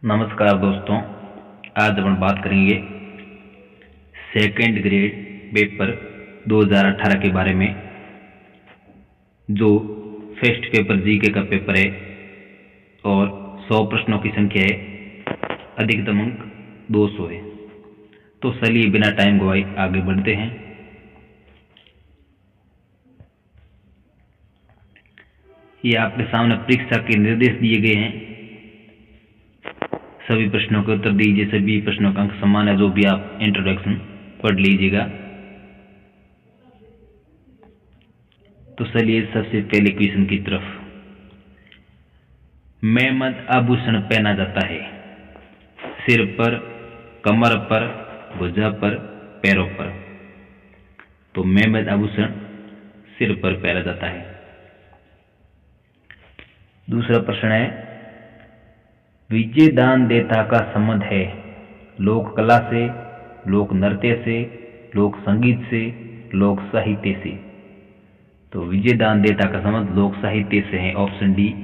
नमस्कार दोस्तों, आज अपन बात करेंगे सेकेंड ग्रेड पेपर 2018 के बारे में। जो फर्स्ट पेपर जीके का पेपर है और 100 प्रश्नों की संख्या है, अधिकतम अंक 200 है। तो चलिए बिना टाइम गवाए आगे बढ़ते हैं। ये आपके सामने परीक्षा के निर्देश दिए गए हैं। सभी प्रश्नों के उत्तर दीजिए। सभी प्रश्नों का अंक समान है। जो भी आप इंट्रोडक्शन पढ़ लीजिएगा। तो चलिए सबसे पहले क्वेश्चन की तरफ। मेहमद आभूषण पहना जाता है सिर पर, कमर पर, भुजा पर, पैरों पर। तो मेहमद आभूषण सिर पर पहना जाता है। दूसरा प्रश्न है, विजय दान देता का संबंध है लोक कला से, लोक नृत्य से, लोक संगीत से, लोक साहित्य से। तो विजय दान देता का संबंध लोक साहित्य से है। Option D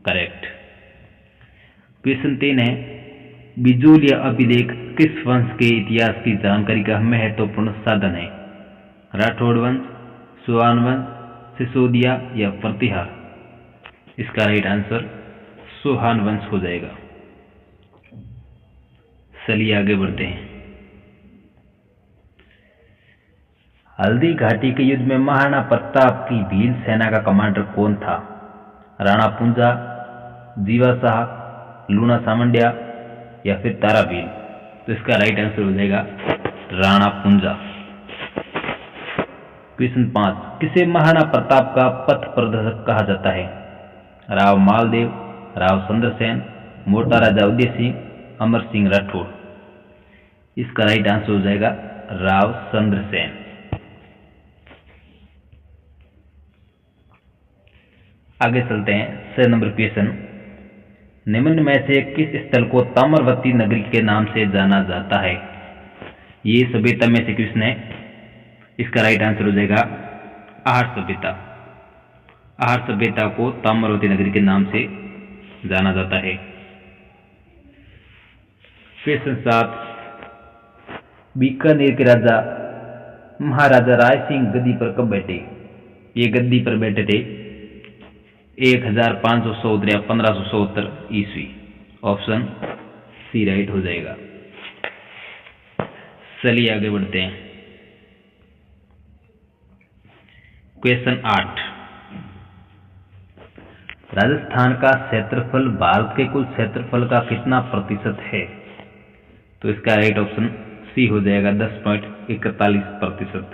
correct. क्वेश्चन 3 है, बिजोलिया अभिलेख किस वंश के इतिहास की जानकारी का महत्वपूर्ण साधन है? राठौड़ वंश, चौहान वंश, सिसोदिया या प्रतिहार? इसका राइट आंसर चौहान वंश हो जाएगा। चलिए आगे बढ़ते हैं। हल्दी घाटी के युद्ध में महाराणा प्रताप की भील सेना का कमांडर कौन था? राणा पुंजा, जीवा शाह, लूणा सामंड्या या फिर तारा भील? तो इसका राइट आंसर हो जाएगा राणा पुंजा। क्वेश्चन 5, किसे महाराणा प्रताप का पथ प्रदर्शक कहा जाता है? राव मालदेव, राव चंद्रसेन, मोटा राजा उदय सिंह, अमर सिंह राठौड़? इसका राइट आंसर हो जाएगा राव चंद्रसेन। आगे चलते हैं। 6 नंबर क्वेश्चन, निम्न में से किस स्थल को ताम्रवती नगरी के नाम से जाना जाता है? ये सभ्यता में से क्वेश्चन है। इसका राइट आंसर हो जाएगा आहर सभ्यता। आहर सभ्यता को ताम्रवती नगरी के नाम से जाना जाता है। क्वेश्चन 7, बीकानेर के राजा महाराजा राय सिंह गद्दी पर कब बैठे? ये गद्दी पर बैठे थे 1514 या 1577 ईस्वी। ऑप्शन सी राइट हो जाएगा। चलिए आगे बढ़ते हैं। क्वेश्चन 8, राजस्थान का क्षेत्रफल भारत के कुल क्षेत्रफल का कितना प्रतिशत है? तो इसका राइट ऑप्शन सी हो जाएगा 10.41%।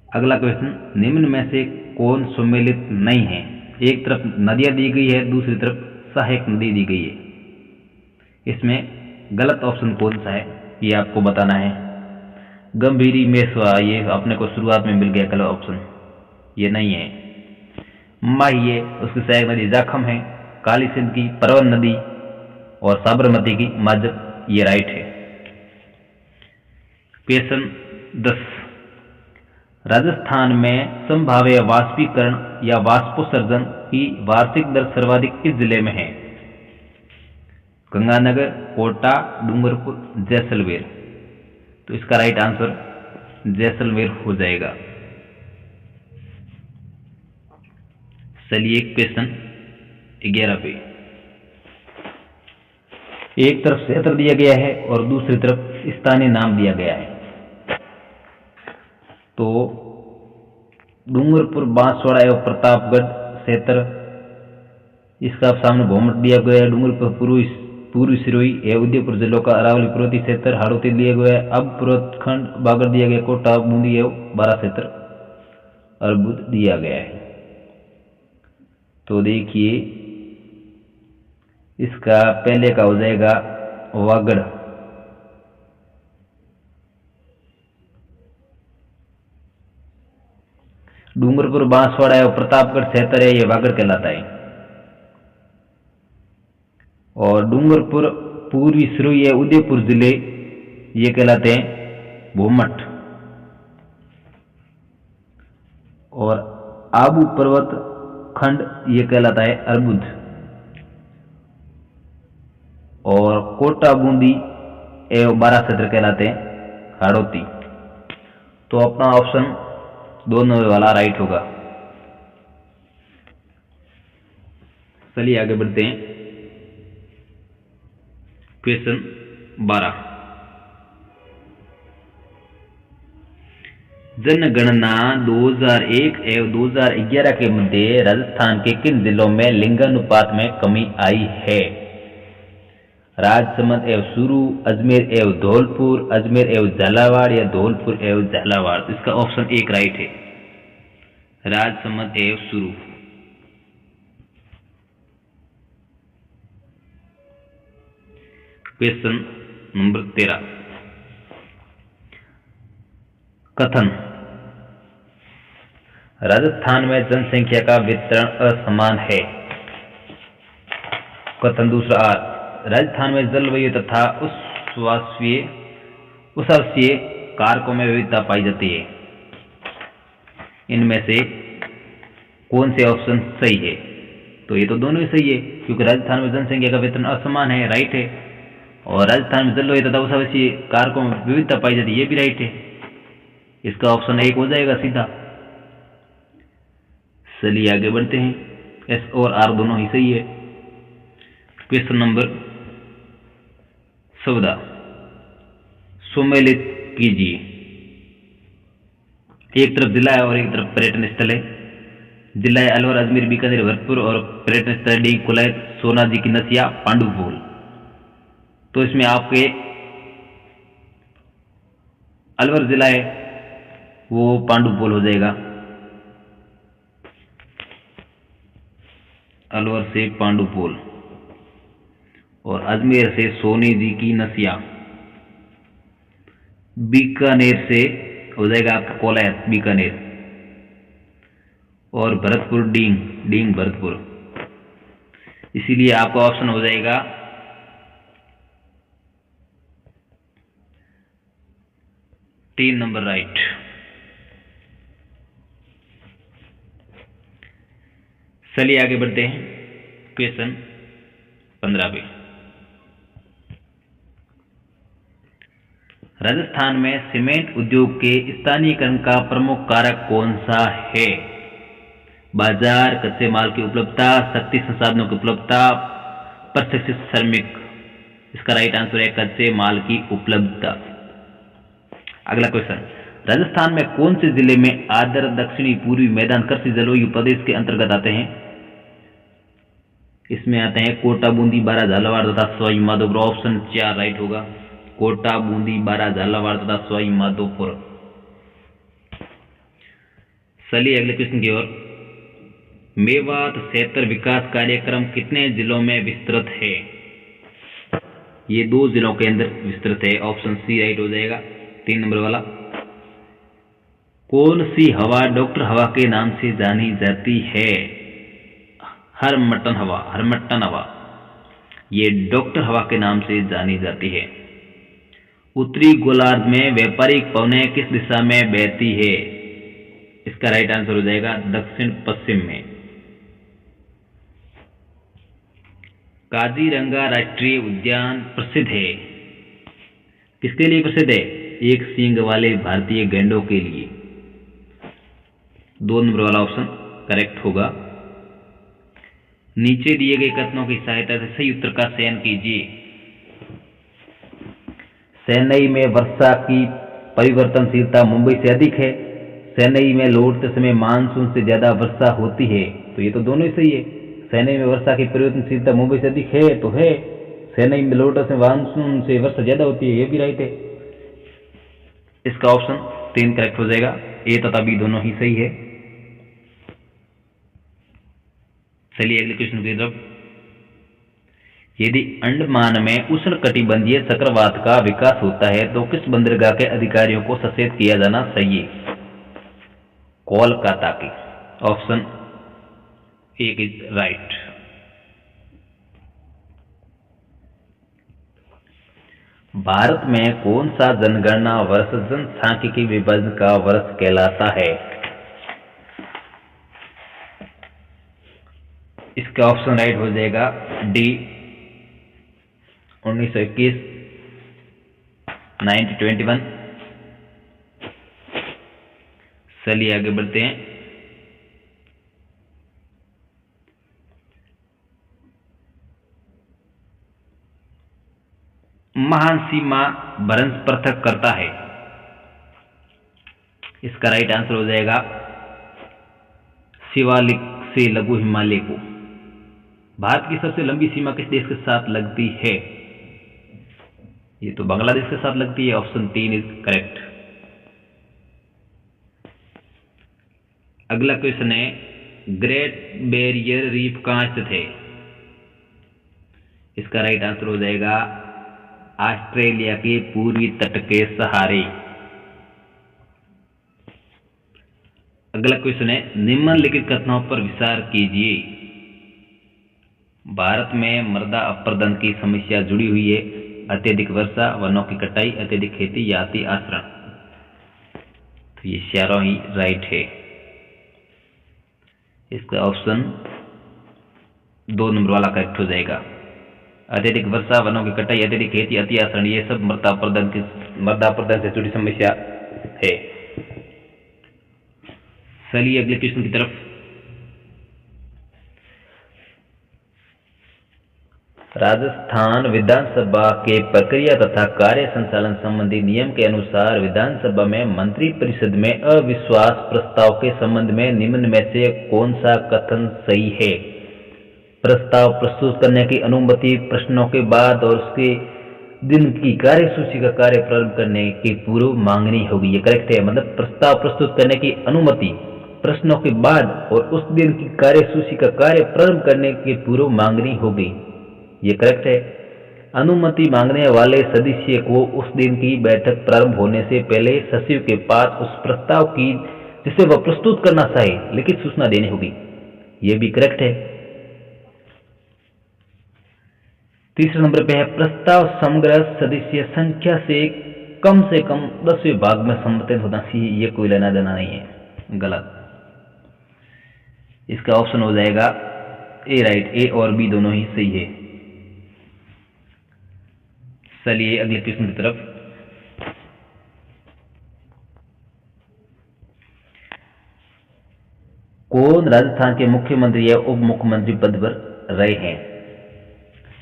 अगला क्वेश्चन, निम्न में से कौन सम्मिलित नहीं है? एक तरफ नदियां दी गई है, दूसरी तरफ सहायक नदी दी गई है। इसमें गलत ऑप्शन कौन सा है ये आपको बताना है। गंभीरी, मेसवा, ये अपने को शुरुआत में मिल गया गलत ऑप्शन, ये नहीं है। माही है, उसकी सहायक नदी जाखम है। काली सिंध की परवन नदी और साबरमती की माजब, ये राइट है। क्वेश्चन 10, राजस्थान में संभाव्य वाष्पीकरण या वाष्पोत्सर्जन की वार्षिक दर सर्वाधिक किस जिले में है? गंगानगर, कोटा, डूंगरपुर, जैसलमेर? तो इसका राइट आंसर जैसलमेर हो जाएगा। चलिए क्वेश्चन 11 पे। एक तरफ क्षेत्र दिया गया है और दूसरी तरफ स्थानीय नाम दिया गया है। तो डूंगरपुर, बांसवाड़ा एवं प्रतापगढ़ क्षेत्र, इसका सामने भौमट दिया गया है। डूंगरपुर पूर्वी सिरोही एवं उदयपुर जिलों का अरावली पर्वतीय क्षेत्र हाड़ौती दिया गया है। अब पूर्वोत्तरखंड बागड़ दिया गया। कोटा, बूंदी एवं बारा क्षेत्र अर्बुद दिया गया है। तो देखिए इसका पहले का हो जाएगा वागड़। डूंगरपुर, बांसवाड़ा एवं प्रतापगढ़ क्षेत्र है, ये वागड़ कहलाता है। और डूंगरपुर पूर्वी सिरोही है, उदयपुर जिले, ये कहलाते हैं भूमठ। और आबू पर्वत खंड ये कहलाता है अर्बुद। कोटा बूंदी एवं 12 क्षेत्र कहलाते हैं हाड़ौती। तो अपना ऑप्शन 2 नंबर वाला राइट होगा। चलिए आगे बढ़ते हैं। क्वेश्चन 12, जनगणना 2001 एवं 2011 के मध्य राजस्थान के किन जिलों में लिंगानुपात में कमी आई है? राजसमंद एवं चूरू, अजमेर एवं धौलपुर, अजमेर एवं झालावाड़ या धौलपुर एवं झालावाड़। इसका ऑप्शन 1 राइट है, राजसमंद एवं चूरू। क्वेश्चन नंबर 13, कथन, राजस्थान में जनसंख्या का वितरण असमान है। कथन दूसरा, राजस्थान में जलवायु तथा उष्णकटिबंधीय कारकों में विविधता पाई जाती है। इनमें से कौन से ऑप्शन सही है? तो ये तो दोनों ही सही है, क्योंकि राजस्थान में जनसंख्या का वितरण असमान है, राइट है, और राजस्थान में जलवायु तथा उष्णकटिबंधीय कारकों में विविधता पाई जाती है, ये भी राइट है। इसका ऑप्शन 1 हो जाएगा सीधा। चलिए आगे बढ़ते हैं। एस और आर दोनों ही सही है। क्वेश्चन नंबर 14, सुमेलित कीजिए। एक तरफ जिला है और एक तरफ पर्यटन स्थल है। जिला है अलवर, अजमेर, बीकानेर, भरतपुर, और पर्यटन स्थल डी कुलैत, सोना जी की नसिया, पांडुपुल। तो इसमें आपके अलवर जिला है वो पांडुपुल हो जाएगा। अलवर से पांडुपुल, और अजमेर से सोनी जी की नसिया, बीकानेर से हो जाएगा आपका कोलैत बीकानेर, और भरतपुर डींग भरतपुर। इसीलिए आपका ऑप्शन हो जाएगा 3 नंबर राइट। चलिए आगे बढ़ते हैं। क्वेश्चन 15 पे, राजस्थान में सीमेंट उद्योग के स्थानीयकरण का प्रमुख कारक कौन सा है? बाजार, कच्चे माल की उपलब्धता, शक्ति संसाधनों की उपलब्धता, प्रशिक्षित श्रमिक। इसका राइट आंसर है कच्चे माल की उपलब्धता। अगला क्वेश्चन, राजस्थान में कौन से जिले में आर्द्र दक्षिणी पूर्वी मैदान कृषि जलवायु प्रदेश के अंतर्गत आते हैं? इसमें आते हैं कोटा, बूंदी, बारा, झालावाड़ तथा सवाई माधोपुर। ऑप्शन 4 राइट होगा, कोटा, बूंदी, बारा, झालावाड़ तथा सवाई माधोपुर। चलिए अगले क्वेश्चन की ओर। मेवात क्षेत्र विकास कार्यक्रम कितने जिलों में विस्तृत है? ये 2 जिलों के अंदर विस्तृत है। ऑप्शन सी राइट हो जाएगा, 3 नंबर वाला। कौन सी हवा डॉक्टर हवा के नाम से जानी जाती है? हरमट्टन हवा, ये डॉक्टर हवा के नाम से जानी जाती है। उत्तरी गोलार्ध में व्यापारिक पवनें किस दिशा में बहती है? इसका राइट आंसर हो जाएगा दक्षिण पश्चिम में। काजीरंगा राष्ट्रीय उद्यान प्रसिद्ध है, किसके लिए प्रसिद्ध है? एक सींग वाले भारतीय गैंडों के लिए। 2 नंबर वाला ऑप्शन करेक्ट होगा। नीचे दिए गए कथनों की सहायता से सही उत्तर का चयन कीजिए। चेन्नई में वर्षा की परिवर्तनशीलता मुंबई से अधिक है। चेन्नई में लौटते समय मानसून से ज्यादा वर्षा होती है। तो ये तो दोनों ही सही है। चेन्नई में वर्षा की परिवर्तनशीलता मुंबई से अधिक है तो है। चेन्नई में लौटते समय मानसून से वर्षा ज्यादा होती है, ये भी राइट है। इसका ऑप्शन 3 करेक्ट हो जाएगा। ए तथा बी दोनों ही सही है। चलिए अगले क्वेश्चन की तरफ। यदि अंडमान में उष्णकटिबंधीय चक्रवात का विकास होता है तो किस बंदरगाह के अधिकारियों को सचेत किया जाना चाहिए? कोलकाता की। Option 1 is right. भारत में कौन सा जनगणना वर्ष जनसांख्यिकी विभाजन का वर्ष कहलाता है? इसका ऑप्शन राइट हो जाएगा डी 1921, 1921। चलिए आगे बढ़ते हैं। महान सीमा भ्रंश पृथक करता है। इसका राइट आंसर हो जाएगा शिवालिक से लघु हिमालय को। भारत की सबसे लंबी सीमा किस देश के साथ लगती है? ये तो बांग्लादेश के साथ लगती है। Option 3 is correct. अगला क्वेश्चन है, ग्रेट बैरियर रीफ कहां स्थित है? इसका राइट आंसर हो जाएगा ऑस्ट्रेलिया के पूर्वी तट के सहारे। अगला क्वेश्चन है, निम्नलिखित कथनों पर विचार कीजिए। भारत में मृदा अपरदन की समस्या जुड़ी हुई है। अत्यधिक वर्षा, वनों की कटाई, अत्यधिक खेती या अति आचरण। तो ये चारों ही राइट है। इसका ऑप्शन 2 नंबर वाला करेक्ट हो जाएगा। अत्यधिक वर्षा, वनों की कटाई, अत्यधिक खेती, अति आचरण, ये सब मृदा अपरदन से जुड़ी समस्या है। चलिए अगले क्वेश्चन की तरफ। राजस्थान विधानसभा के प्रक्रिया तथा कार्य संचालन संबंधी नियम के अनुसार विधानसभा में मंत्रिपरिषद में अविश्वास प्रस्ताव के संबंध में निम्न में से कौन सा कथन सही है? प्रस्ताव प्रस्तुत करने की अनुमति प्रश्नों के बाद और उसके दिन की कार्यसूची का कार्य प्रारंभ करने की पूर्व मांगनी होगी। ये करेक्ट है। मतलब प्रस्ताव प्रस्तुत करने की अनुमति प्रश्नों के बाद और उस दिन की कार्यसूची का कार्य प्रारंभ करने की पूर्व मांगनी होगी। ये करेक्ट है। अनुमति मांगने वाले सदस्य को उस दिन की बैठक प्रारंभ होने से पहले सचिव के पास उस प्रस्ताव की जिसे वह प्रस्तुत करना चाहे लिखित सूचना देनी होगी। ये भी करेक्ट है। तीसरे नंबर पे है, प्रस्ताव समग्र सदस्य संख्या से कम 10वें भाग में सम्मिलित होना चाहिए। ये कोई लेना देना नहीं है, गलत। इसका ऑप्शन हो जाएगा ए राइट। ए और बी दोनों ही सही है। चलिए अगले क्वेश्चन की तरफ। कौन राजस्थान के मुख्यमंत्री या उप मुख्यमंत्री पद पर रहे हैं?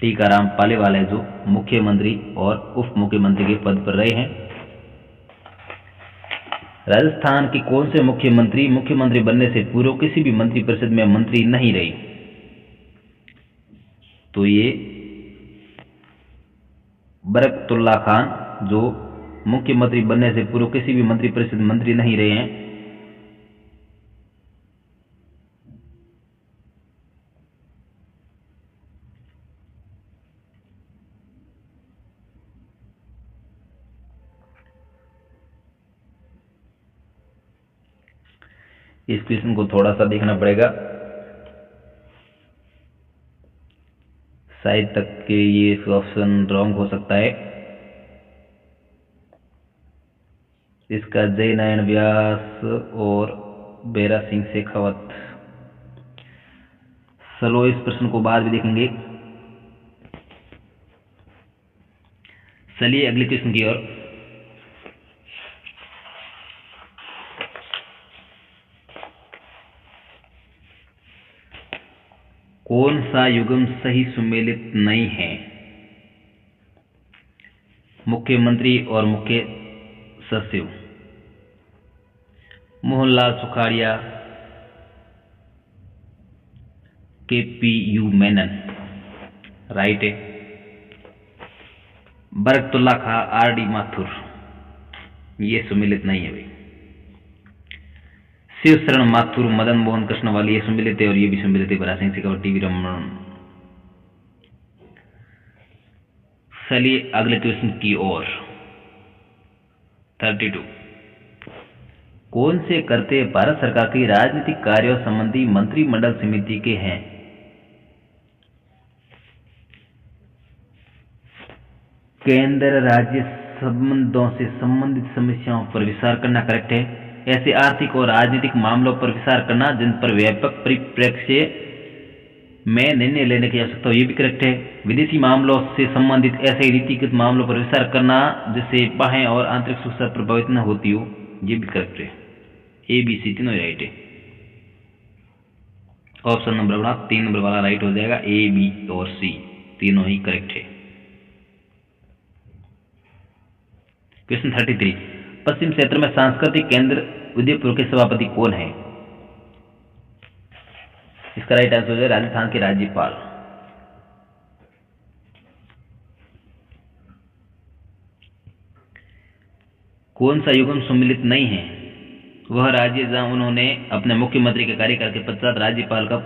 टीकाराम पालीवाल जो मुख्यमंत्री और उप मुख्यमंत्री के पद पर रहे हैं। राजस्थान की कौन से मुख्यमंत्री बनने से पूर्व किसी भी मंत्रिपरिषद में मंत्री नहीं रही? तो ये बरकतुल्ला खान जो मुख्यमंत्री बनने से पूर्व किसी भी मंत्रिपरिषद मंत्री नहीं रहे हैं। इस क्वेश्चन को थोड़ा सा देखना पड़ेगा, शायद तक के ये ऑप्शन रॉन्ग हो सकता है। इसका जय नारायण व्यास और बेरा सिंह शेखावत। चलो इस प्रश्न को बाद में देखेंगे। चलिए अगले क्वेश्चन की ओर। कौन सा युग्म सही सुमेलित नहीं है? मुख्यमंत्री और मुख्य सचिव। मोहनलाल सुखाड़िया, KPU मेनन, राइट है। बरकतुल्ला खां, RD माथुर, ये सुमेलित नहीं है भाई। शिव शरण माथुर, मदन मोहन कृष्णवाली, ये सुमेलित है और ये भी सुमेलित है। बरा सिंह शेखावत, टीवी रमन। चलिए अगले क्वेश्चन की ओर। 32। कौन से करते भारत सरकार की राजनीतिक कार्यों संबंधी मंत्रिमंडल समिति के हैं? केंद्र राज्य संबंधों से संबंधित समस्याओं पर विचार करना करेक्ट है। ऐसे आर्थिक और राजनीतिक मामलों पर विचार करना जिन पर व्यापक परिप्रेक्ष्य में निर्णय लेने की आवश्यकता हो, ये भी करेक्ट है। विदेशी मामलों से संबंधित ऐसे रीतिगत मामलों पर विचार करना जिससे बाह्य और आंतरिक सुरक्षा प्रभावित न होती हो, ये भी करेक्ट है। ए बी सी तीनों राइट है। ऑप्शन नंबर अपना 3 नंबर वाला राइट हो जाएगा, ए बी और सी तीनों ही करेक्ट है। क्वेश्चन 33, पश्चिम क्षेत्र में सांस्कृतिक केंद्र उदयपुर के सभापति कौन है? इसका राइट आंसर हो जाएगा राजस्थान के राज्यपाल। कौन सा युग्म सम्मिलित नहीं है? वह राज्य जहां उन्होंने अपने मुख्यमंत्री के कार्यकाल के पश्चात राज्यपाल का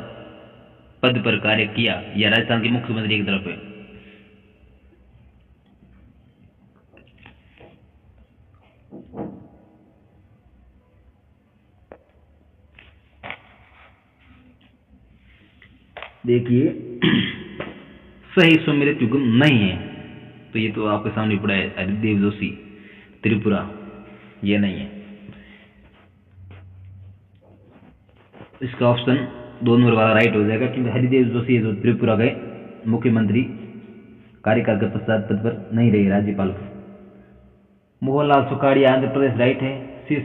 पद पर कार्य किया या राजस्थान के मुख्यमंत्री की तरफ है। देखिए सही सम्मिलित युग्म नहीं है, तो ये तो आपके सामने पड़ा है हरिदेव जोशी त्रिपुरा, ये नहीं है। इसका ऑप्शन 2 नंबर वाला राइट हो जाएगा, क्योंकि हरिदेव जोशी जो त्रिपुरा के मुख्यमंत्री कार्यकाल के पश्चात पद पर नहीं रहे राज्यपाल के। मोहनलाल सुखाड़िया आंध्र प्रदेश राइट है। शिव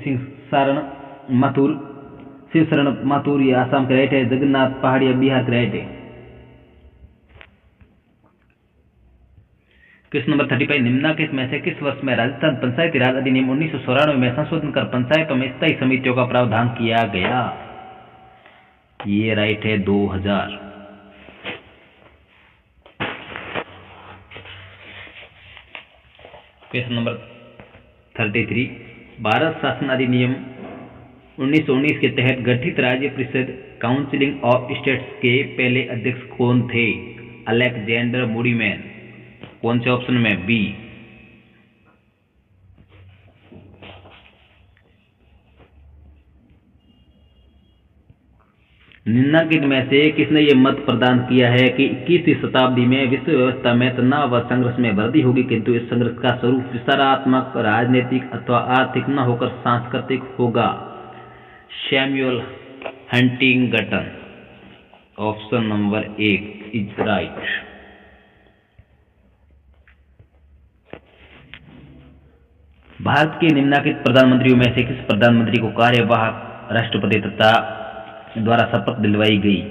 शरण माथुर ये आसाम के राइट है। जगन्नाथ पहाड़िया बिहार के राइट है। क्वेश्चन नंबर 35, निम्नलिखित में से किस वर्ष में राजस्थान पंचायती राज अधिनियम 1994 में संशोधन कर पंचायतों में स्थायी समितियों का प्रावधान किया गया? ये राइट है 2000। क्वेश्चन नंबर 33, भारत शासन अधिनियम 1919 के तहत गठित राज्य परिषद काउंसिलिंग ऑफ स्टेट्स के पहले अध्यक्ष कौन थे? अलेक्जेंडर मूडीमैन। कौन से ऑप्शन में? बी। निम्नलिखित में से किसने ये मत प्रदान किया है कि 21वीं शताब्दी में विश्व व्यवस्था में तनाव व संघर्ष में वृद्धि होगी, किंतु इस संघर्ष का स्वरूप विचारात्मक, राजनीतिक अथवा आर्थिक न होकर सांस्कृतिक होगा? Samuel Huntington. Option number 1 is right. Bharat के निम्नलिखित प्रधानमंत्रियों में से किस प्रधानमंत्री को कार्यवाहक राष्ट्रपति तथा द्वारा शपथ दिलवाई गई?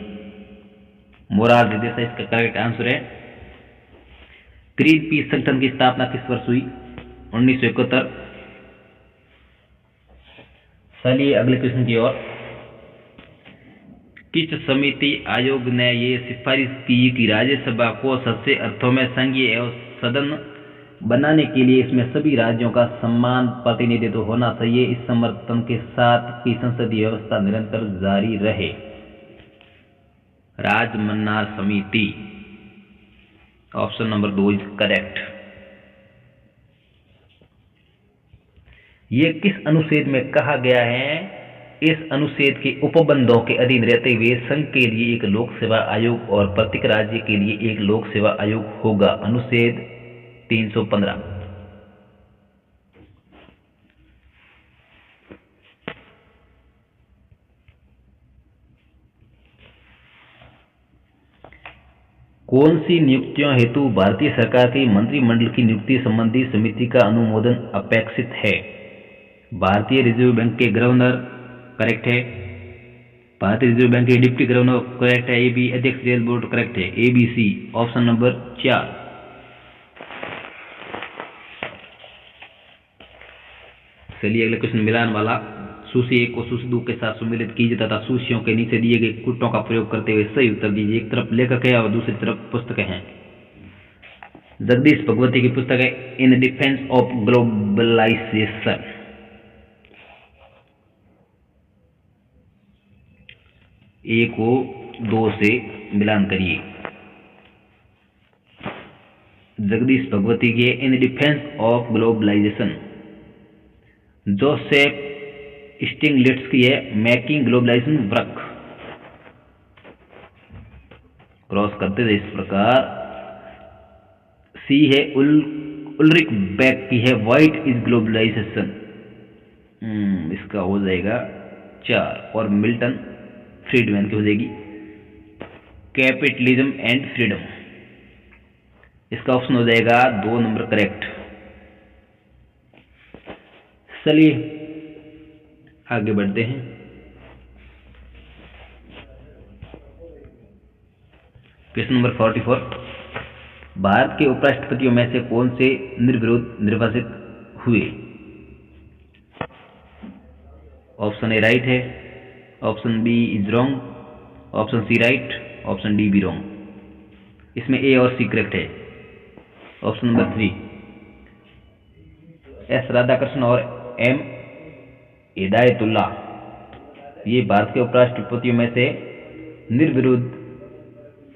मोरारजी देसाई इसका करेक्ट आंसर है। ग्रीन पीस संगठन की स्थापना किस वर्ष हुई? 1971। चलिए अगले क्वेश्चन की ओर। किस समिति आयोग ने ये सिफारिश की कि राज्यसभा को सच्चे अर्थों में संघीय एवं सदन बनाने के लिए इसमें सभी राज्यों का समान प्रतिनिधित्व होना चाहिए, इस समर्थन के साथ कि संसदीय व्यवस्था निरंतर जारी रहे? राजमन्नार समिति। Option number 2 is correct. ये किस अनुच्छेद में कहा गया है? इस अनुच्छेद के उपबंधों के अधीन रहते हुए संघ के लिए एक लोक सेवा आयोग और प्रत्येक राज्य के लिए एक लोक सेवा आयोग होगा। अनुच्छेद 315। कौन सी नियुक्तियों हेतु भारतीय सरकार की मंत्रिमंडल की नियुक्ति संबंधी समिति का अनुमोदन अपेक्षित है? भारतीय रिजर्व बैंक के गवर्नर करेक्ट है। भारतीय रिजर्व बैंक के डिप्टी गवर्नर करेक्ट है। ए बी अध्यक्ष रेल बोर्ड करेक्ट है। A B C option number 4। चलिए अगले क्वेश्चन मिलान वाला। सूची 1 को सूची 2 के साथ सम्मिलित कीजिए तथा सूचियों के नीचे दिए गए कुटों का प्रयोग करते हुए सही उत्तर दीजिए। एक तरफ लेखक है और दूसरी तरफ पुस्तकें हैं। जगदीश भगवती की पुस्तक है in defence of globalisation. A को 2 से मिलान करिए। जगदीश भगवती के in defence of globalisation. Joseph Stiglitz की है मेकिंग ग्लोबलाइजेशन वर्क। क्रॉस करते थे इस प्रकार। सी है उल्रिक बैक की है व्हाइट इज ग्लोबलाइजेशन। इसका हो जाएगा 4 और मिल्टन फ्रीडमैन की हो जाएगी कैपिटलिज्म एंड फ्रीडम। इसका ऑप्शन हो जाएगा 2 नंबर करेक्ट। चलिए आगे बढ़ते हैं। क्वेश्चन नंबर 44, भारत के उपराष्ट्रपतियों में से कौन से निर्विरोध निर्वाचित हुए? ऑप्शन ए राइट है, option B is wrong, option C right, option D भी रॉन्ग। इसमें ए और सी करेक्ट है। ऑप्शन नंबर 3 एस राधाकृष्ण और एम हिदायतुल्ला, ये भारत के उपराष्ट्रपतियों में से निर्विरोध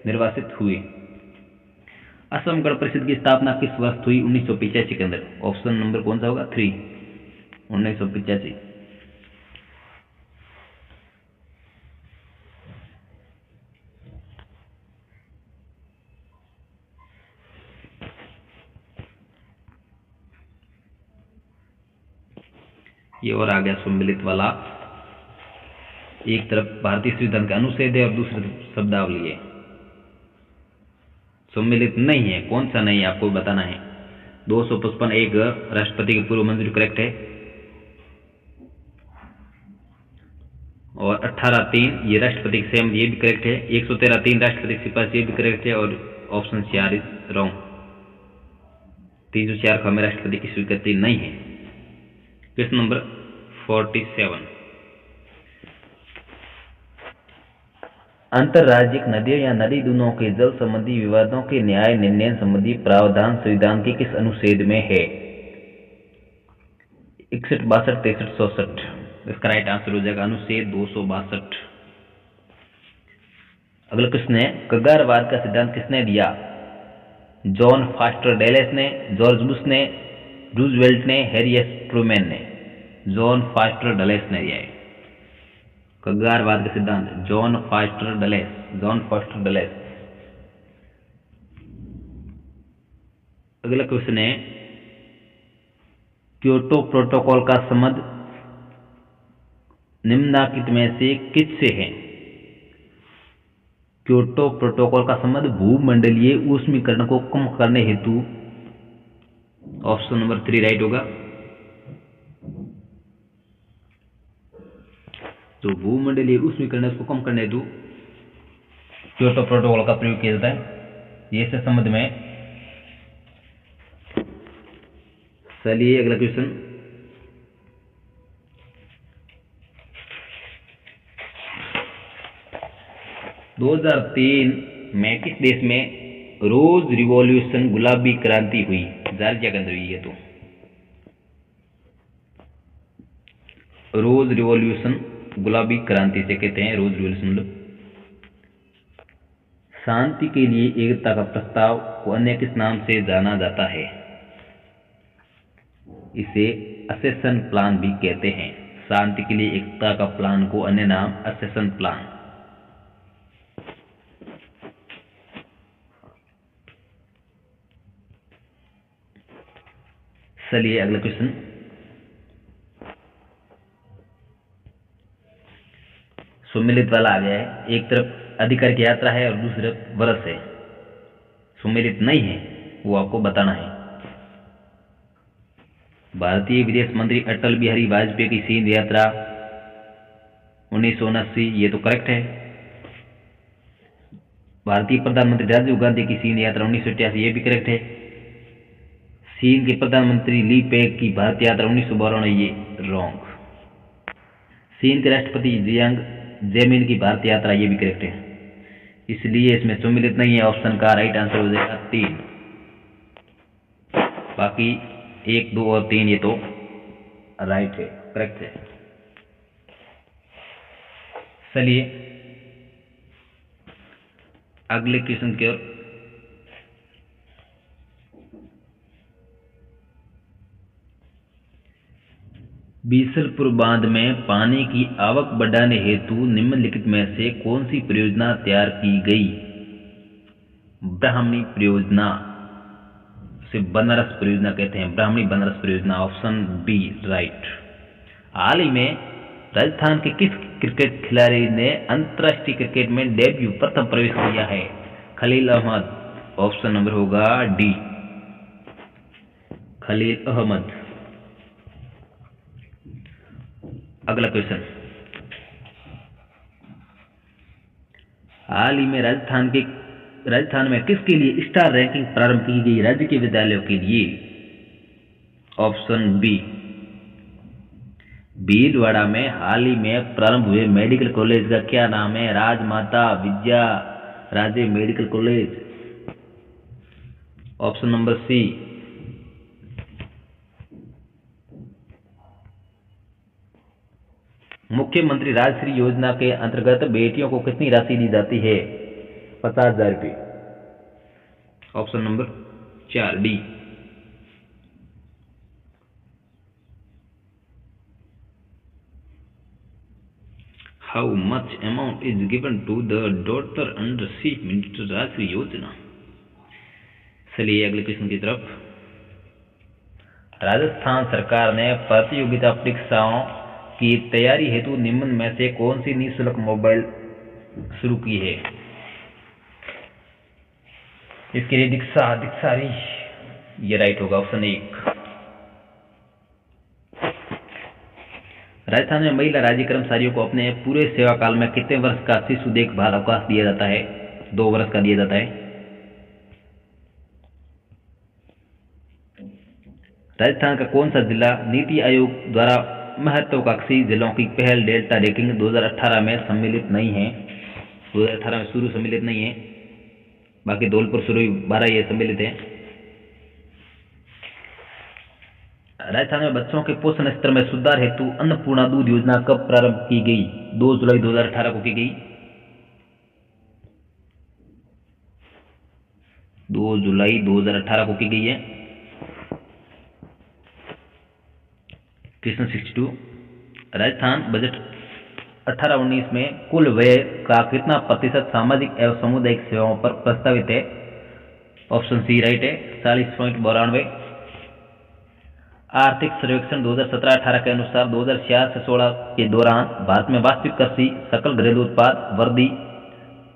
निर्वाचित हुए। असम गण परिषद की स्थापना किस वर्ष हुई? 1985 के अंदर। ऑप्शन नंबर कौन सा होगा? 3, 1985। ये और आ गया सम्मिलित वाला। एक तरफ भारतीय संविधान के अनुच्छेद है और दूसरी तरफ शब्दावली है। सम्मिलित नहीं है, कौन सा नहीं है आपको बताना है। 255 एक राष्ट्रपति की पूर्व मंजूरी करेक्ट है, और 18(3) ये राष्ट्रपति की सहमति, ये भी करेक्ट है। 113(3) राष्ट्रपति की सिफारिश, ये भी करेक्ट है। और ऑप्शन 4 इज रॉन्ग। 304 का में राष्ट्रपति की स्वीकृति नहीं है। क्वेश्चन नंबर 47, अंतरराज्यिक नदियों या नदी दूनों के जल संबंधी विवादों के न्याय निर्णय संबंधी प्रावधान संविधान के किस अनुच्छेद में है? 61, 62, 63, 64। इसका राइट आंसर हो जाएगा अनुच्छेद 262। अगला क्वेश्चन है, कगारवाद का सिद्धांत किसने दिया? जॉन फास्टर डेलेस ने, जॉर्ज बुश ने, रूजवेल्ट ने, हैरी एस ट्रूमैन ने। जॉन फास्टर डलेस ने दिया है कगारवाद का सिद्धांत। John faster Dulles, John faster Dulles. अगला क्वेश्चन है, क्योटो प्रोटोकॉल का संबंध निम्नलिखित में से किससे है? क्योटो प्रोटोकॉल का संबंध भूमंडलीय ऊष्मीकरण को कम करने हेतु, ऑप्शन नंबर 3 राइट होगा। तो भूमंडलीय ऊष्मीकरण को कम करने हेतु क्योटो प्रोटोकॉल का प्रयोग किया जाता है। ये से संबंध में। चलिए अगला क्वेश्चन, दो 2003 में किस देश में रोज रिवॉल्यूशन गुलाबी क्रांति हुई? जॉर्जिया के अंदर हुई है। तो रोज रिवॉल्यूशन गुलाबी क्रांति से कहते हैं। रोज रिवॉल्यूशन शांति के लिए एकता का प्रस्ताव को अन्य किस नाम से जाना जाता है? इसे असेसन प्लान भी कहते हैं। शांति के लिए एकता का प्लान को अन्य नाम असेसन प्लान। चलिए अगला क्वेश्चन, सम्मिलित वाला आ गया है। एक तरफ अधिकार की यात्रा है और दूसरी तरफ वर्ष है। सम्मिलित नहीं है, वो आपको बताना है। भारतीय विदेश मंत्री अटल बिहारी वाजपेयी की सिंध यात्रा 1979, ये तो करेक्ट है। भारतीय प्रधानमंत्री राजीव गांधी की सिंध यात्रा 1988, ये भी करेक्ट है। चीन के प्रधानमंत्री ली पेंग की भारत यात्रा 1992, ये रॉन्ग। चीन के राष्ट्रपति जियांग जेमिन की भारत यात्रा, ये भी करेक्ट है। इसलिए इसमें सम्मिलित नहीं है। ऑप्शन का राइट आंसर हो जाएगा 3। बाकी 1, 2 और 3 ये तो राइट है, करेक्ट है। चलिए अगले क्वेश्चन की ओर। बीसलपुर बांध में पानी की आवक बढ़ाने हेतु निम्नलिखित में से कौन सी परियोजना तैयार की गई? ब्राह्मणी परियोजना से बनारस परियोजना कहते हैं। ब्राह्मणी बनारस परियोजना, ऑप्शन बी राइट। हाल ही में राजस्थान के किस क्रिकेट खिलाड़ी ने अंतर्राष्ट्रीय क्रिकेट में डेब्यू प्रथम प्रवेश किया है? खलील अहमद। ऑप्शन नंबर होगा डी, खलील अहमद। अगला क्वेश्चन, हाल ही में राजस्थान में किसके लिए स्टार रैंकिंग प्रारंभ की गई राज्य के विद्यालयों के लिए? ऑप्शन बी, भीलवाड़ा में हाल ही में प्रारंभ हुए मेडिकल कॉलेज का क्या नाम है? Rajmata Vijaya Raje medical college. Option number C, मुख्यमंत्री राजश्री योजना के अंतर्गत बेटियों को कितनी राशि दी जाती है? 50,000 रुपये। Option number 4 D. How much amount is given to the daughter under chief minister Rajshri Yojana? चलिए अगले क्वेश्चन की तरफ। राजस्थान सरकार ने प्रतियोगिता परीक्षाओं की तैयारी हेतु निम्न में से कौन सी निःशुल्क मोबाइल शुरू की है? इसके लिए दीक्षा ये राइट होगा, ऑप्शन 1। राजस्थान में महिला राज्य कर्मचारियों को अपने पूरे सेवा काल में कितने वर्ष का शिशु देखभाल अवकाश दिया जाता है? 2 वर्ष का दिया जाता है। राजस्थान का कौन सा जिला नीति आयोग द्वारा महत्वाकांक्षी जिलों की पहल डेल्टा रैंकिंग 2018 में सम्मिलित नहीं है? 2018 में शुरू सम्मिलित नहीं है, बाकी धौलपुर, सुरई, 12 ये सम्मिलित है। राजस्थान में बच्चों के पोषण स्तर में सुधार हेतु अन्नपूर्णा दूध योजना कब प्रारंभ की गई? 2 जुलाई 2018 को की गई। 2 जुलाई 2018 को की गई है। क्वेश्चन 62, राजस्थान बजट 18-19 में कुल व्यय का कितना प्रतिशत सामाजिक एवं सामुदायिक सेवाओं पर प्रस्तावित है? ऑप्शन सी राइट है, 40.92। आर्थिक सर्वेक्षण 2017-18 के अनुसार 2004-16 के दौरान भारत में वास्तविक कृषि सकल घरेलू उत्पाद वृद्धि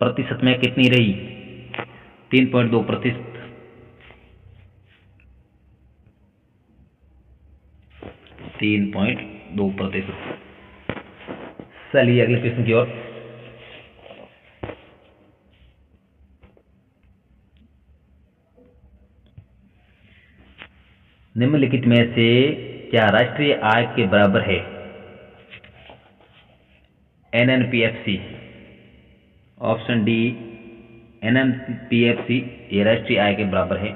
प्रतिशत में कितनी रही? 3.2%। 3.2%। चलिए अगले क्वेश्चन की ओर। निम्नलिखित में से क्या राष्ट्रीय आय के बराबर है? एनएनपीएफसी। ऑप्शन डी, एनएनपीएफसी ये राष्ट्रीय आय के बराबर है।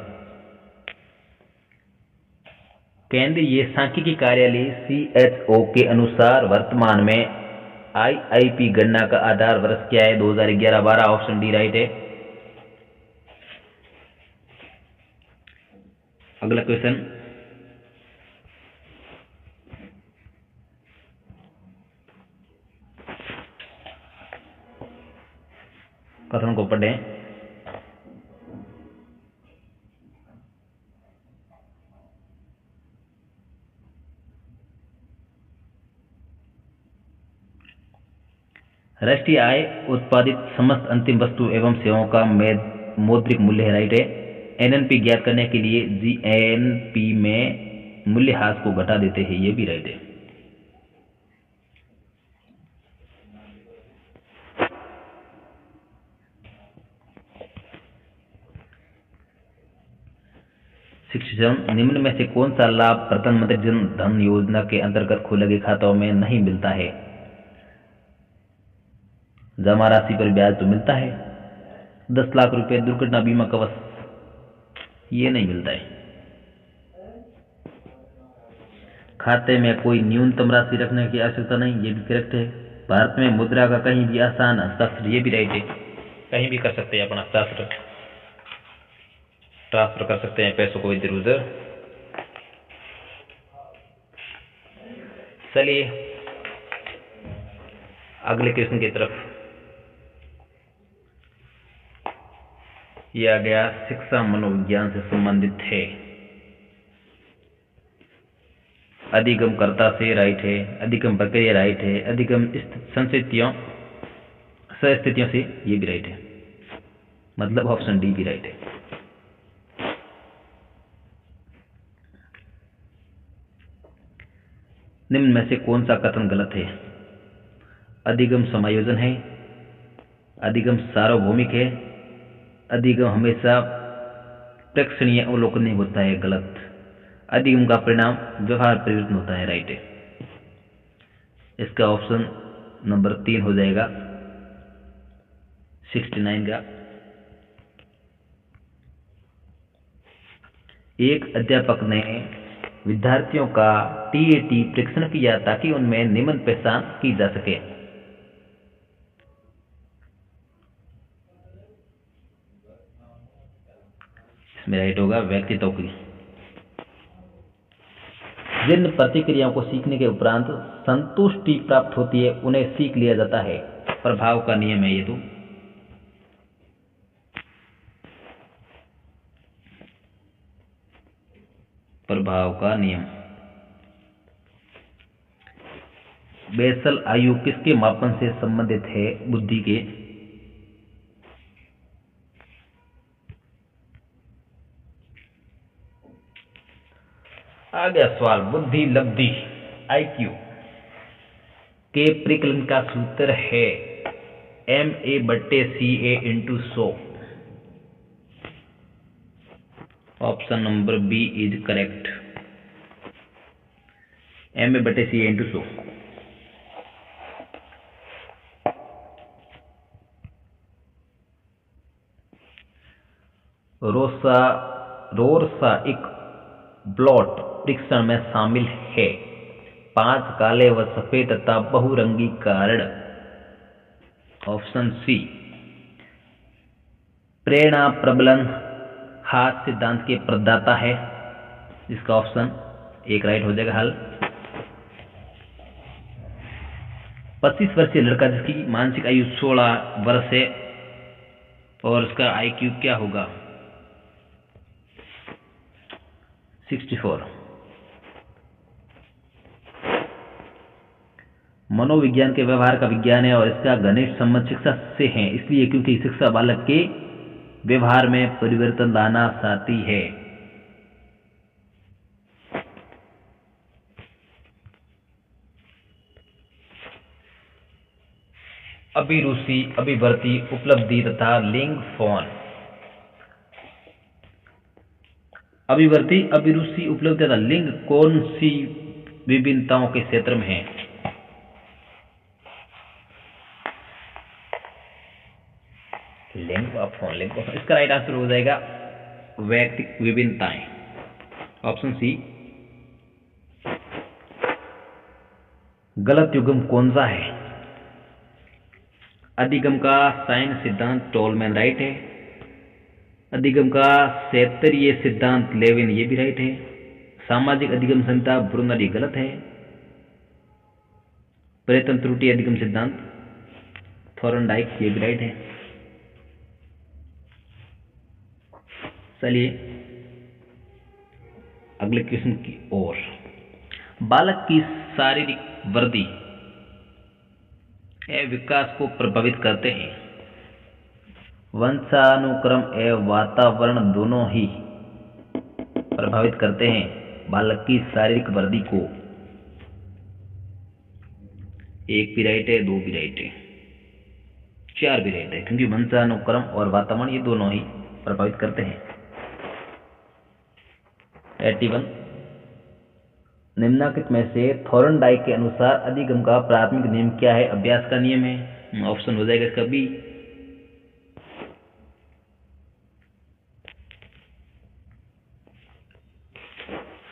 केंद्रीय सांख्यिकी कार्यालय सीएचओ के अनुसार वर्तमान में आईआईपी गणना का आधार वर्ष क्या है? 2011-12। ऑप्शन डी राइट है। अगला क्वेश्चन, कथन को पढ़ें। राष्ट्रीय आय उत्पादित समस्त अंतिम वस्तु एवं सेवाओं का मौद्रिक मूल्य है, राइट है। एनएनपी ज्ञात करने के लिए जीएनपी में मूल्यह्रास को घटा देते हैं, ये भी राइट है। शिक्षण, निम्न में से कौन सा लाभ प्रधानमंत्री जन धन योजना के अंतर्गत खोले गए खातों में नहीं मिलता है? जमा राशि पर ब्याज तो मिलता है, 10 लाख रुपए दुर्घटना बीमा कवच, ये नहीं मिलता है। खाते में कोई न्यूनतम राशि रखने की आवश्यकता नहीं, ये भी करेक्ट है। भारत में मुद्रा का कहीं भी आसान हस्ताक्षर, ये भी राइट है। कहीं भी कर सकते हैं अपना हस्ताक्षर, ट्रांसफर कर सकते हैं पैसों को इधर उधर। चलिए अगले क्वेश्चन की तरफ। यह आ गया शिक्षा मनोविज्ञान से संबंधित है। अधिगम कर्ता से राइट है, अधिगम प्रक्रिया राइट है, अधिगम संस्थितियों सस्थितियों से ये भी राइट है, मतलब ऑप्शन डी भी राइट है। निम्न में से कौन सा कथन गलत है? अधिगम समायोजन है, अधिगम सार्वभौमिक है, अधिगम हमेशा प्रेक्षणीय अवलोकनीय होता है, गलत। अधिगम का परिणाम व्यवहार परिवर्तन होता है, राइट है। इसका ऑप्शन नंबर 3 हो जाएगा 69 का। एक अध्यापक ने विद्यार्थियों का टीएटी परीक्षण किया ताकि उनमें निम्न पहचान की जा सके। इसमें राइट होगा व्यक्तित्व की। जिन प्रतिक्रियाओं को सीखने के उपरांत संतुष्टि प्राप्त होती है उन्हें सीख लिया जाता है। प्रभाव का नियम है ये तो। प्रभाव का नियम। बेसल आयु किसके मापन से संबंधित है? बुद्धि के। आ गया सवाल, बुद्धि लब्धि IQ के परिकलन का सूत्र है MA/CA × 100। Option number B is correct, MA/CA × 100। Rorschach blot परीक्षण में शामिल है 5 काले व सफेद तथा बहुरंगी कार्ड। ऑप्शन सी प्रेरणा प्रबलन हाथ सिद्धांत के प्रदाता है। इसका ऑप्शन 1 राइट हो जाएगा। हल 25 वर्षीय लड़का जिसकी मानसिक आयु 16 वर्ष है और उसका IQ क्या होगा? 64। मनोविज्ञान के व्यवहार का विज्ञान है और इसका घनिष्ठ संबंध शिक्षा से है, इसलिए क्योंकि शिक्षा बालक के व्यवहार में परिवर्तन लाना चाहती है। अभिरुचि, अभिवृत्ति, उपलब्धि तथा लिंग फोन। अभिवृत्ति, अभिरुचि, उपलब्धि तथा लिंग कौन सी विभिन्नताओं के क्षेत्र में है? लिंग ऑफ फोन, लिंग ऑफ। इसका राइट आंसर हो जाएगा वैयक्तिक विभिन्नताएं। Option C. गलत युग्म कौन सा है? अधिगम का साइन सिद्धांत टोलमैन राइट है। अधिगम का क्षेत्रीय सिद्धांत लेविन ये भी राइट है। सामाजिक अधिगम संहिता ब्रूनर ये गलत है। प्रयत्न त्रुटि अधिगम सिद्धांत थॉर्नडाइक ये भी राइट है। चलिए अगले क्वेश्चन की ओर। बालक की शारीरिक वृद्धि एवं विकास को प्रभावित करते हैं वंशानुक्रम एवं वातावरण, दोनों ही प्रभावित करते हैं बालक की शारीरिक वृद्धि को। 1 भी राइट है, 2 भी राइट है, 4 भी राइट है, क्योंकि वंशानुक्रम और वातावरण ये दोनों ही प्रभावित करते हैं। 81। निम्नलिखित में से थॉर्नडाइक के अनुसार अधिगम का प्राथमिक नियम क्या है? अभ्यास का नियम है। ऑप्शन हो जाएगा इसका बी।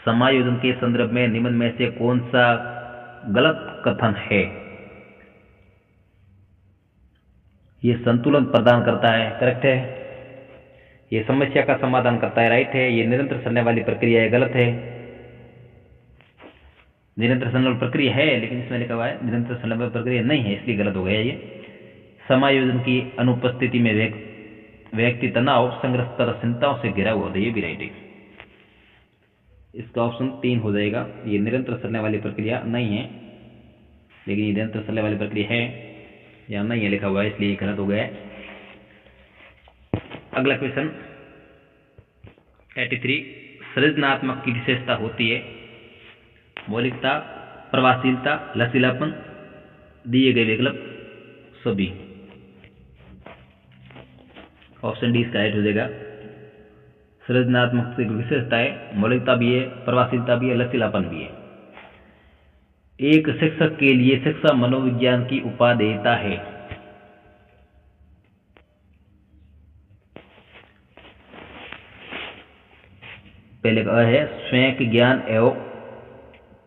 समायोजन के संदर्भ में निम्न में से कौन सा गलत कथन है? ये संतुलन प्रदान करता है, करेक्ट है। ये समस्या का समाधान करता है, राइट है। ये निरंतर चलने वाली प्रक्रिया है, गलत है। निरंतर चलने वाली प्रक्रिया है, लेकिन इसमें लिखा हुआ है निरंतर चलने वाली प्रक्रिया नहीं है, इसलिए गलत हो गया ये। समायोजन की अनुपस्थिति में व्यक्ति तनाव, संग्रह तथा चिंताओं से घिरा हुआ होता है, ये भी राइट है। इसका ऑप्शन 3 हो जाएगा। ये निरंतर चलने वाली प्रक्रिया नहीं है, लेकिन ये निरंतर चलने वाली प्रक्रिया है या नहीं है लिखा हुआ है, इसलिए गलत हो गया है। अगला क्वेश्चन 83, सृजनात्मक की विशेषता होती है मौलिकता, प्रभावशीलता, लचीलापन, दिए गए विकल्प सभी। ऑप्शन डी इसका राइट हो जाएगा। सृजनात्मक की विशेषता है मौलिकता भी है, प्रभावशीलता भी है, लचीलापन भी है। एक शिक्षक के लिए शिक्षा मनोविज्ञान की उपाधि देता है। पहले का है स्वयं के ज्ञान एवं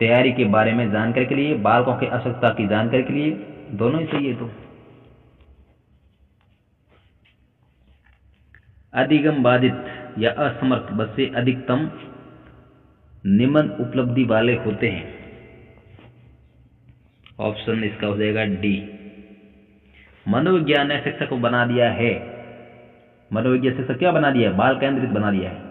तैयारी के बारे में जानकारी के लिए, बालकों की आवश्यकता की जानकारी के लिए, दोनों ही सही है। तो अधिगम बाधित या असमर्थ बच्चे अधिकतम निम्न उपलब्धि वाले होते हैं। ऑप्शन इसका हो जाएगा डी। मनोविज्ञान ने शिक्षक को बना दिया है, मनोविज्ञान शिक्षक क्या बना दिया है? बाल केंद्रित बना दिया है।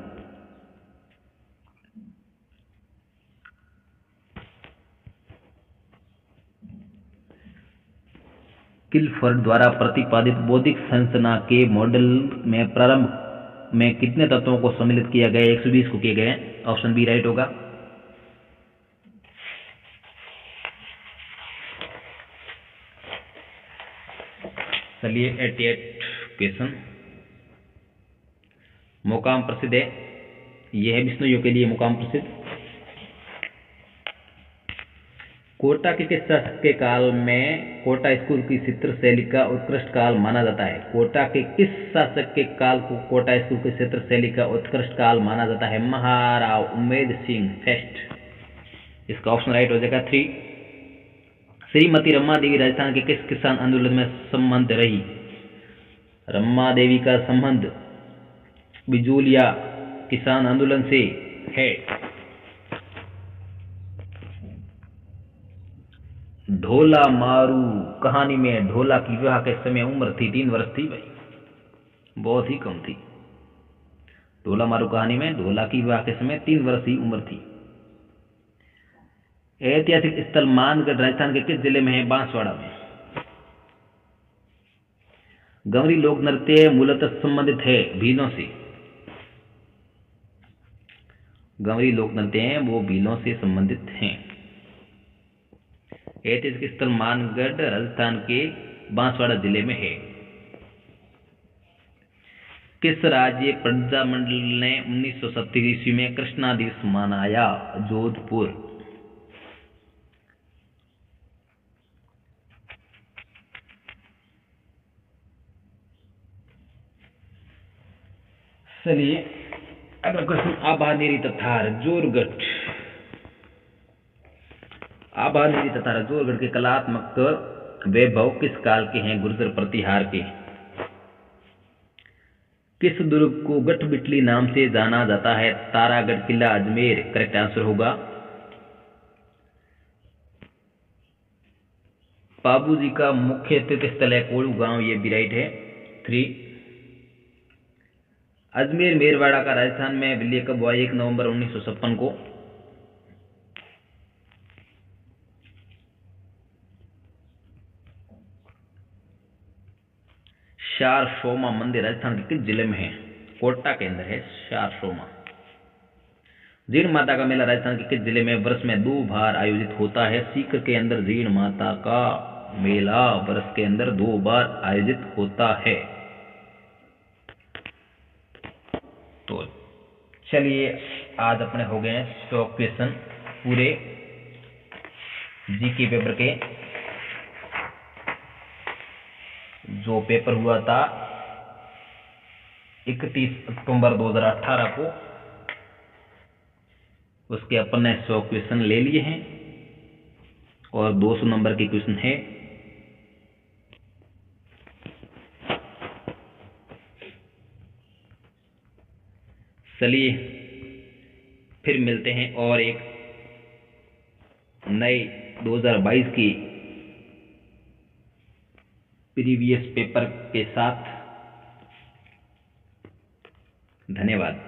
किलफर्ड द्वारा प्रतिपादित बौद्धिक संरचना के मॉडल में प्रारंभ में कितने तत्वों को सम्मिलित किया गया? 120 को किए गए हैं। ऑप्शन बी राइट होगा। चलिए 88 क्वेश्चन मुकाम प्रसिद्ध है, यह है विष्णु के लिए मुकाम प्रसिद्ध। कोटा के किस शासक के काल में कोटा स्कूल की चित्र शैली का उत्कृष्ट काल माना जाता है? कोटा के किस शासक के काल को कोटा स्कूल की चित्र शैली का उत्कृष्ट काल माना जाता है? महाराव उम्मेद सिंह फर्स्ट। इसका ऑप्शन राइट हो जाएगा 3। श्रीमती रमा देवी राजस्थान के किस किसान आंदोलन में संबंध रही? रमा देवी का संबंध बिजूलिया किसान आंदोलन से है। ढोला मारू कहानी में ढोला की विवाह के समय उम्र थी 3 वर्ष थी भाई, बहुत ही कम थी। ढोला मारू कहानी में ढोला की विवाह के समय 3 वर्ष ही उम्र थी। ऐतिहासिक स्थल मानगढ़ राजस्थान के किस जिले में है? बांसवाड़ा में। गंवरी लोक नृत्य मूलतः संबंधित है भीलों से। गंवरी लोक नृत्य हैं वो भीलों से संबंधित हैं। ऐतिहासिक स्थल मानगढ़ राजस्थान के बांसवाड़ा जिले में है। किस राज्य प्रजामंडल ने 1970 ईस्वी में कृष्णा दिवस मनाया? जोधपुर। चलिए अगला क्वेश्चन आभानेरी तथा जोरगढ़। आभानेरी तथा जोरगढ़ के कलात्मक वैभव किस काल के हैं? गुर्जर प्रतिहार के। किस दुर्ग को गठबिटली नाम से जाना जाता है? तारागढ़ किला अजमेर करेक्ट आंसर होगा। बाबूजी का मुख्य तीर्थ स्थल है कोड़ू गांव, ये भी राइट है 3। अजमेर मेरवाड़ा का राजस्थान में विलय कब हुआ? 1 नवंबर 1956 को। शारसोमा मंदिर राजस्थान के किस जिले में है? कोटा के अंदर है शारसोमा। जीण माता का मेला राजस्थान के किस जिले में वर्ष में 2 बार आयोजित होता है? सीकर के अंदर जीण माता का मेला वर्ष के अंदर 2 बार आयोजित होता है। तो चलिए आज अपने हो गए 100 क्वेश्चन पूरे जीके पेपर के। जो पेपर हुआ था 31 अक्टूबर 2018 को, उसके अपन ने 100 क्वेश्चन ले लिए हैं और 200 नंबर के क्वेश्चन है। चलिए फिर मिलते हैं और एक नए 2022 की प्रीवियस पेपर के साथ। धन्यवाद।